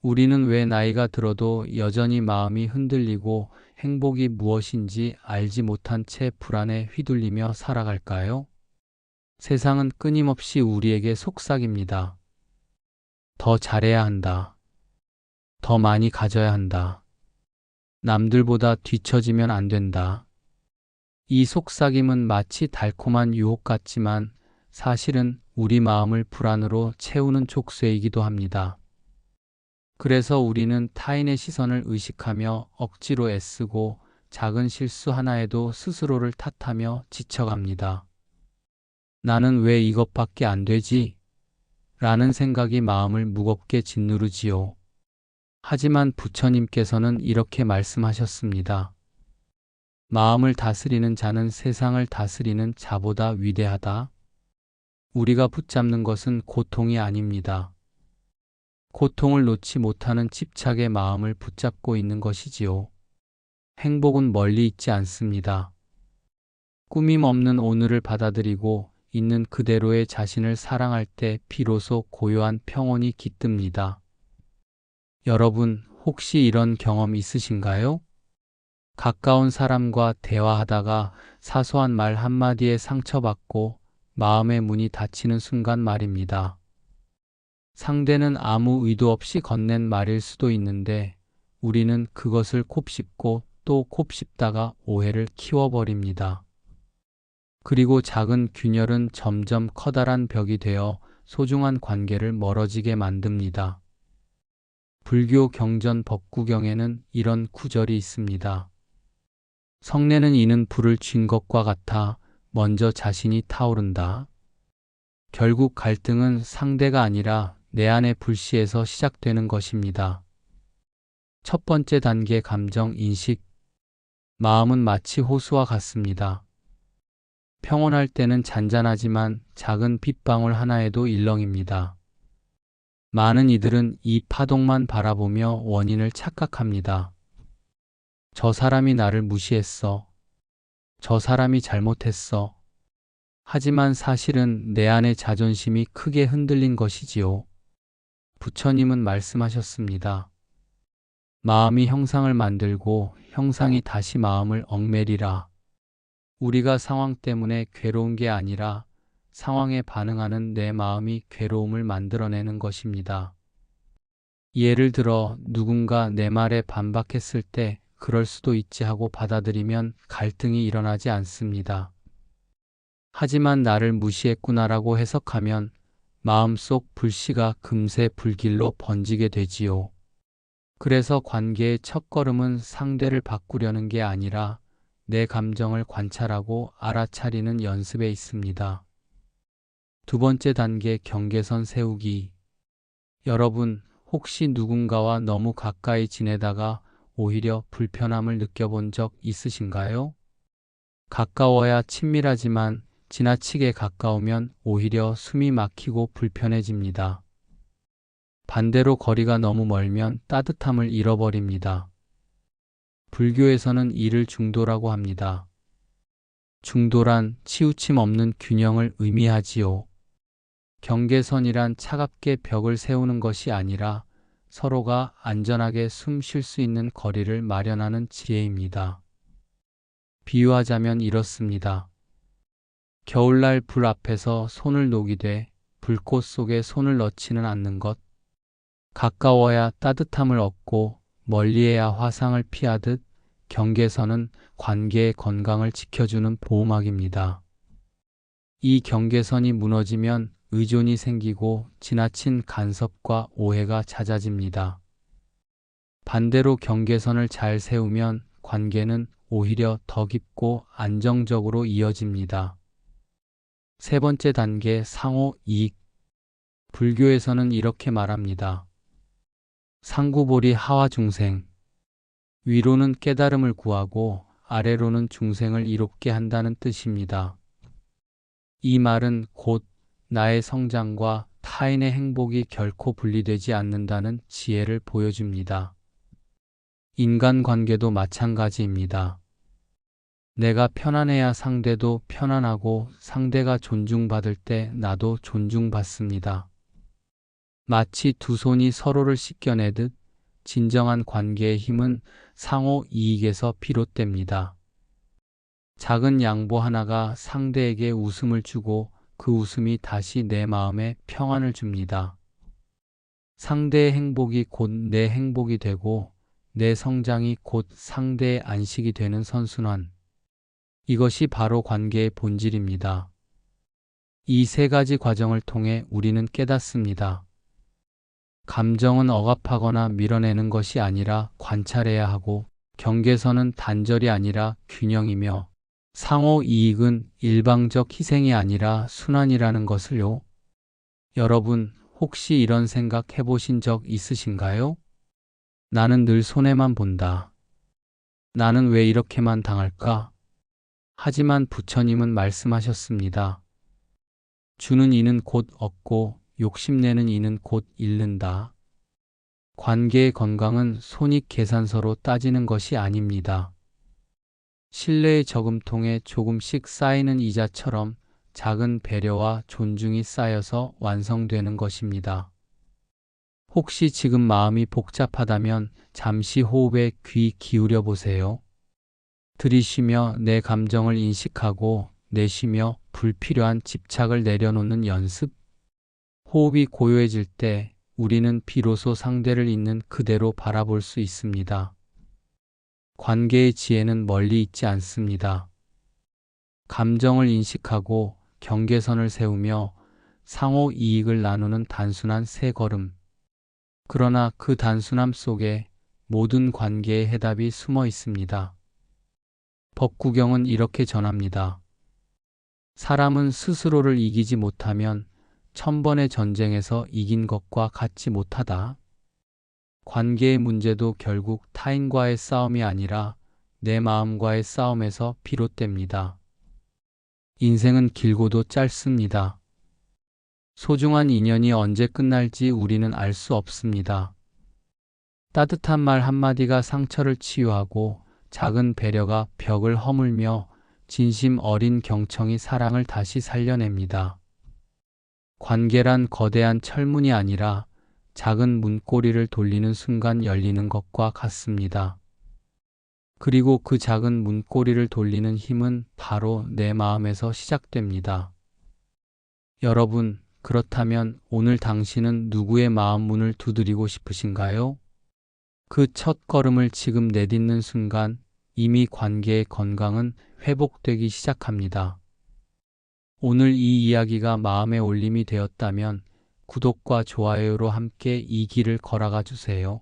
우리는 왜 나이가 들어도 여전히 마음이 흔들리고 행복이 무엇인지 알지 못한 채 불안에 휘둘리며 살아갈까요? 세상은 끊임없이 우리에게 속삭입니다. 더 잘해야 한다. 더 많이 가져야 한다. 남들보다 뒤처지면 안 된다. 이 속삭임은 마치 달콤한 유혹 같지만 사실은 우리 마음을 불안으로 채우는 족쇄이기도 합니다. 그래서 우리는 타인의 시선을 의식하며 억지로 애쓰고 작은 실수 하나에도 스스로를 탓하며 지쳐갑니다. 나는 왜 이것밖에 안 되지? 라는 생각이 마음을 무겁게 짓누르지요. 하지만 부처님께서는 이렇게 말씀하셨습니다. 마음을 다스리는 자는 세상을 다스리는 자보다 위대하다. 우리가 붙잡는 것은 고통이 아닙니다. 고통을 놓지 못하는 집착의 마음을 붙잡고 있는 것이지요. 행복은 멀리 있지 않습니다. 꾸밈 없는 오늘을 받아들이고 있는 그대로의 자신을 사랑할 때 비로소 고요한 평온이 깃듭니다. 여러분, 혹시 이런 경험 있으신가요? 가까운 사람과 대화하다가 사소한 말 한마디에 상처받고 마음의 문이 닫히는 순간 말입니다. 상대는 아무 의도 없이 건넨 말일 수도 있는데 우리는 그것을 곱씹고 또 곱씹다가 오해를 키워버립니다. 그리고 작은 균열은 점점 커다란 벽이 되어 소중한 관계를 멀어지게 만듭니다. 불교 경전 법구경에는 이런 구절이 있습니다. 성내는 이는 불을 쥔 것과 같아 먼저 자신이 타오른다. 결국 갈등은 상대가 아니라 내 안의 불씨에서 시작되는 것입니다. 첫 번째 단계 감정 인식. 마음은 마치 호수와 같습니다. 평온할 때는 잔잔하지만 작은 빗방울 하나에도 일렁입니다. 많은 이들은 이 파동만 바라보며 원인을 착각합니다. 저 사람이 나를 무시했어. 저 사람이 잘못했어. 하지만 사실은 내 안의 자존심이 크게 흔들린 것이지요. 부처님은 말씀하셨습니다. 마음이 형상을 만들고 형상이 다시 마음을 얽매리라. 우리가 상황 때문에 괴로운 게 아니라 상황에 반응하는 내 마음이 괴로움을 만들어내는 것입니다. 예를 들어 누군가 내 말에 반박했을 때 그럴 수도 있지 하고 받아들이면 갈등이 일어나지 않습니다. 하지만 나를 무시했구나라고 해석하면 마음속 불씨가 금세 불길로 번지게 되지요. 그래서 관계의 첫걸음은 상대를 바꾸려는 게 아니라 내 감정을 관찰하고 알아차리는 연습에 있습니다. 두 번째 단계 경계선 세우기. 여러분, 혹시 누군가와 너무 가까이 지내다가 오히려 불편함을 느껴본 적 있으신가요? 가까워야 친밀하지만 지나치게 가까우면 오히려 숨이 막히고 불편해집니다. 반대로 거리가 너무 멀면 따뜻함을 잃어버립니다. 불교에서는 이를 중도라고 합니다. 중도란 치우침 없는 균형을 의미하지요. 경계선이란 차갑게 벽을 세우는 것이 아니라 서로가 안전하게 숨 쉴 수 있는 거리를 마련하는 지혜입니다. 비유하자면 이렇습니다. 겨울날 불 앞에서 손을 녹이되 불꽃 속에 손을 넣지는 않는 것. 가까워야 따뜻함을 얻고 멀리해야 화상을 피하듯 경계선은 관계의 건강을 지켜주는 보호막입니다. 이 경계선이 무너지면 의존이 생기고 지나친 간섭과 오해가 잦아집니다. 반대로 경계선을 잘 세우면 관계는 오히려 더 깊고 안정적으로 이어집니다. 세 번째 단계 상호 이익. 불교에서는 이렇게 말합니다. 상구보리 하와 중생. 위로는 깨달음을 구하고 아래로는 중생을 이롭게 한다는 뜻입니다. 이 말은 곧 나의 성장과 타인의 행복이 결코 분리되지 않는다는 지혜를 보여줍니다. 인간관계도 마찬가지입니다. 내가 편안해야 상대도 편안하고 상대가 존중받을 때 나도 존중받습니다. 마치 두 손이 서로를 씻겨내듯 진정한 관계의 힘은 상호 이익에서 비롯됩니다. 작은 양보 하나가 상대에게 웃음을 주고 그 웃음이 다시 내 마음에 평안을 줍니다. 상대의 행복이 곧 내 행복이 되고 내 성장이 곧 상대의 안식이 되는 선순환. 이것이 바로 관계의 본질입니다. 이 세 가지 과정을 통해 우리는 깨닫습니다. 감정은 억압하거나 밀어내는 것이 아니라 관찰해야 하고, 경계선은 단절이 아니라 균형이며, 상호 이익은 일방적 희생이 아니라 순환이라는 것을요. 여러분, 혹시 이런 생각 해보신 적 있으신가요? 나는 늘 손해만 본다. 나는 왜 이렇게만 당할까? 하지만 부처님은 말씀하셨습니다. 주는 이는 곧 얻고 욕심내는 이는 곧 잃는다. 관계의 건강은 손익계산서로 따지는 것이 아닙니다. 신뢰의 저금통에 조금씩 쌓이는 이자처럼 작은 배려와 존중이 쌓여서 완성되는 것입니다. 혹시 지금 마음이 복잡하다면 잠시 호흡에 귀 기울여 보세요. 들이쉬며 내 감정을 인식하고 내쉬며 불필요한 집착을 내려놓는 연습. 호흡이 고요해질 때 우리는 비로소 상대를 있는 그대로 바라볼 수 있습니다. 관계의 지혜는 멀리 있지 않습니다. 감정을 인식하고 경계선을 세우며 상호 이익을 나누는 단순한 세 걸음. 그러나 그 단순함 속에 모든 관계의 해답이 숨어 있습니다. 법구경은 이렇게 전합니다. 사람은 스스로를 이기지 못하면 1000번의 전쟁에서 이긴 것과 같지 못하다. 관계의 문제도 결국 타인과의 싸움이 아니라 내 마음과의 싸움에서 비롯됩니다. 인생은 길고도 짧습니다. 소중한 인연이 언제 끝날지 우리는 알 수 없습니다. 따뜻한 말 한마디가 상처를 치유하고 작은 배려가 벽을 허물며 진심 어린 경청이 사랑을 다시 살려냅니다. 관계란 거대한 철문이 아니라 작은 문고리를 돌리는 순간 열리는 것과 같습니다. 그리고 그 작은 문고리를 돌리는 힘은 바로 내 마음에서 시작됩니다. 여러분, 그렇다면 오늘 당신은 누구의 마음 문을 두드리고 싶으신가요? 그 첫 걸음을 지금 내딛는 순간 이미 관계의 건강은 회복되기 시작합니다. 오늘 이 이야기가 마음의 울림이 되었다면 구독과 좋아요로 함께 이 길을 걸어가 주세요.